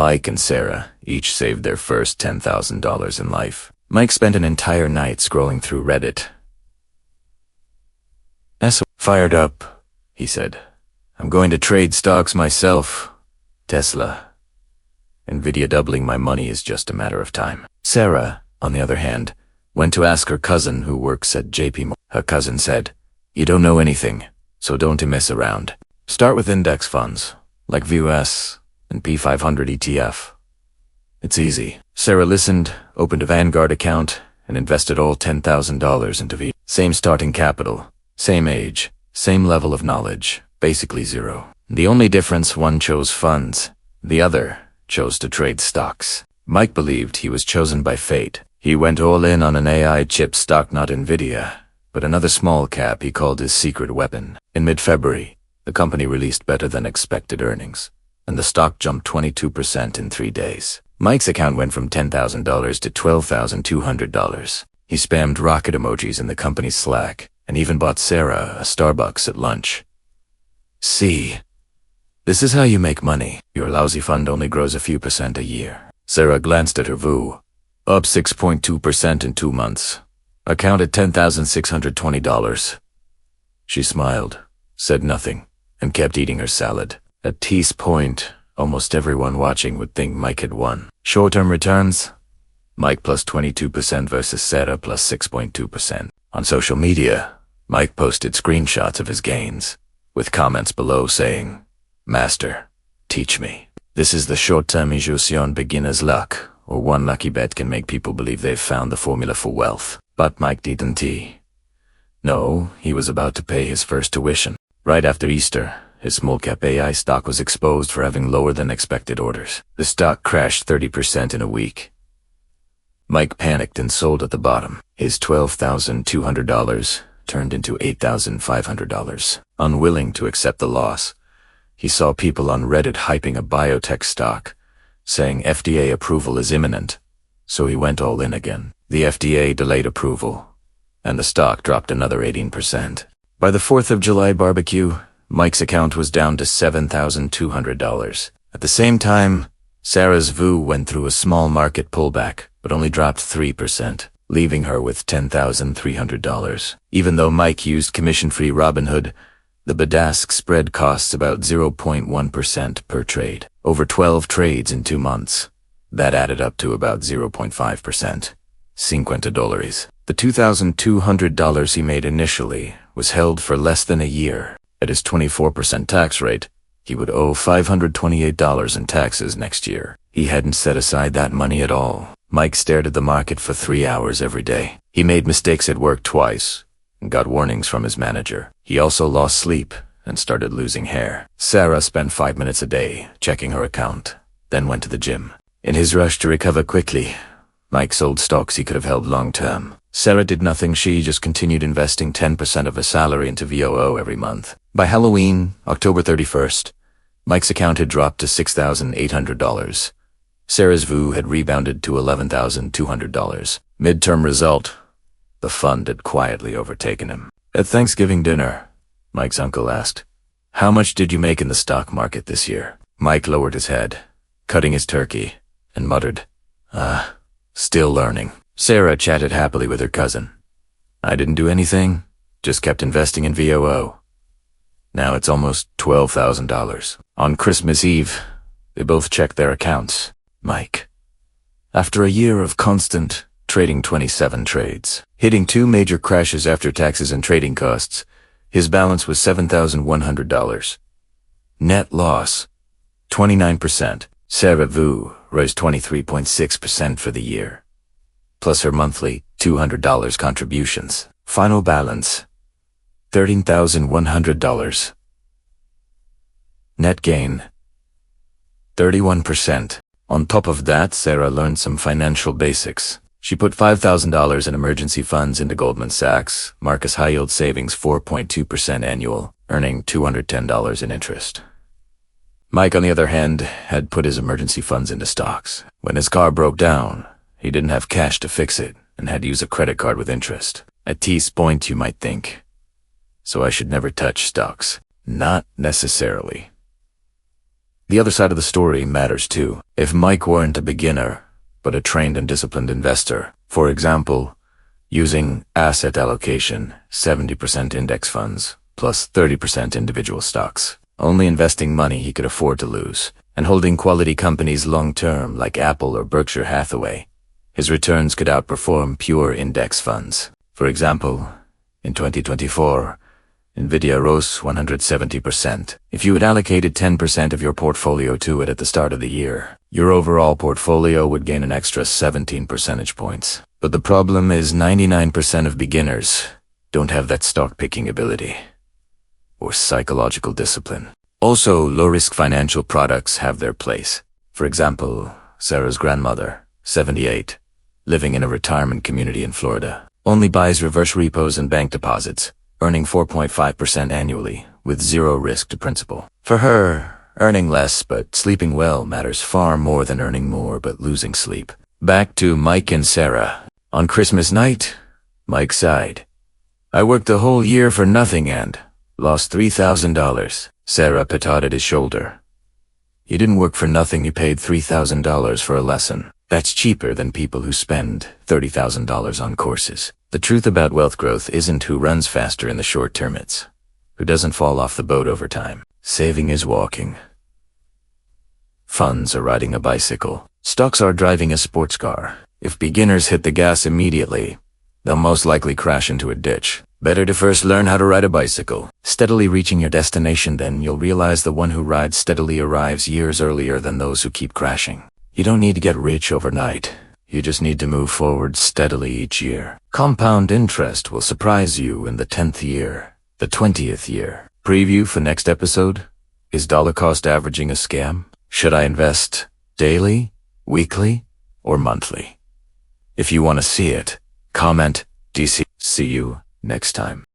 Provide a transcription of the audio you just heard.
Mike and Sarah each saved their first $10,000 in life. Mike spent an entire night scrolling through Reddit. Fired up, he said. I'm going to trade stocks myself. Tesla. Nvidia doubling my money is just a matter of time. Sarah, on the other hand, went to ask her cousin who works at JP Morgan. Her cousin said, "You don't know anything, so don't mess around. Start with index funds, like VUS and P500 ETF. It's easy." Sarah listened, opened a Vanguard account, and invested all $10,000 into V. Same starting capital, same age, same level of knowledge, basically zero. The only difference, one chose funds, the other chose to trade stocks. Mike believed he was chosen by fate. He went all in on an AI chip stock, not Nvidia, but another small cap he called his secret weapon. In mid-February, the company released better than expected earnings, and the stock jumped 22% in 3 days. Mike's account went from $10,000 to $12,200. He spammed rocket emojis in the company's Slack, and even bought Sarah a Starbucks at lunch. See, this is how you make money. Your lousy fund only grows a few percent a year. Sarah glanced at her VU. Up 6.2% in 2 months. Account at $10,620. She smiled, said nothing, and kept eating her salad. At this point, almost everyone watching would think Mike had won. Short-term returns? Mike plus 22% versus Sarah plus 6.2%. On social media, Mike posted screenshots of his gains, with comments below saying, "Master, teach me. This is the short-term illusion beginner's luck, or one lucky bet can make people believe they've found the formula for wealth." But Mike didn't. No, he was about to pay his first tuition. Right after Easter, his small-cap AI stock was exposed for having lower than expected orders. The stock crashed 30% in a week. Mike panicked and sold at the bottom. His $12,200 turned into $8,500. Unwilling to accept the loss, he saw people on Reddit hyping a biotech stock, saying FDA approval is imminent, so he went all in again. The FDA delayed approval, and the stock dropped another 18%. By the 4th of July barbecue, Mike's account was down to $7,200. At the same time, Sarah's VU went through a small market pullback, but only dropped 3%, leaving her with $10,300. Even though Mike used commission-free Robinhood, the Badask spread costs about 0.1% per trade. Over 12 trades in 2 months. That added up to about 0.5%. $50. The $2,200 he made initially was held for less than a year. At his 24% tax rate, he would owe $528 in taxes next year. He hadn't set aside that money at all. Mike stared at the market for 3 hours every day. He made mistakes at work twice and got warnings from his manager. He also lost sleep and started losing hair. Sarah spent 5 minutes a day checking her account, then went to the gym. In his rush to recover quickly, Mike sold stocks he could have held long-term. Sarah did nothing. She just continued investing 10% of her salary into VOO every month. By Halloween, October 31st, Mike's account had dropped to $6,800. Sarah's VU had rebounded to $11,200. Midterm result, the fund had quietly overtaken him. At Thanksgiving dinner, Mike's uncle asked, "How much did you make in the stock market this year?" Mike lowered his head, cutting his turkey, and muttered, "Still learning." Sarah chatted happily with her cousin. "I didn't do anything, just kept investing in VOO. Now it's almost $12,000. On Christmas Eve, they both checked their accounts. Mike, after a year of constant trading 27 trades, hitting 2 major crashes after taxes and trading costs, his balance was $7,100. Net loss, 29%. Sarah VU rose 23.6% for the year, plus her monthly $200 contributions. Final balance, $13,100. Net gain, 31%. On top of that, Sarah learned some financial basics. She put $5,000 in emergency funds into Goldman Sachs, Marcus High Yield Savings 4.2% annual, earning $210 in interest. Mike, on the other hand, had put his emergency funds into stocks. When his car broke down, he didn't have cash to fix it and had to use a credit card with interest. At this point, you might think, so I should never touch stocks. Not necessarily. The other side of the story matters too. If Mike weren't a beginner, but a trained and disciplined investor, for example, using asset allocation, 70% index funds, plus 30% individual stocks, only investing money he could afford to lose, and holding quality companies long-term like Apple or Berkshire Hathaway, his returns could outperform pure index funds. For example, in 2024, Nvidia rose 170%. If you had allocated 10% of your portfolio to it at the start of the year, your overall portfolio would gain an extra 17 percentage points. But the problem is 99% of beginners don't have that stock-picking ability or psychological discipline. Also, low-risk financial products have their place. For example, Sarah's grandmother, 78, living in a retirement community in Florida, only buys reverse repos and bank deposits, earning 4.5% annually, with zero risk to principal. For her, earning less but sleeping well matters far more than earning more but losing sleep. Back to Mike and Sarah. On Christmas night, Mike sighed. "I worked the whole year for nothing and lost $3,000. Sarah patted his shoulder. "You didn't work for nothing, you paid $3,000 for a lesson. That's cheaper than people who spend $30,000 on courses." The truth about wealth growth isn't who runs faster in the short term, it's who doesn't fall off the boat over time. Saving is walking. Funds are riding a bicycle. Stocks are driving a sports car. If beginners hit the gas immediately, they'll most likely crash into a ditch. Better to first learn how to ride a bicycle, steadily reaching your destination, then you'll realize the one who rides steadily arrives years earlier than those who keep crashing. You don't need to get rich overnight. You just need to move forward steadily each year. Compound interest will surprise you in the 10th year, the 20th year. Preview for next episode? Is dollar cost averaging a scam? Should I invest daily, weekly, or monthly? If you want to see it, comment DC. See you next time.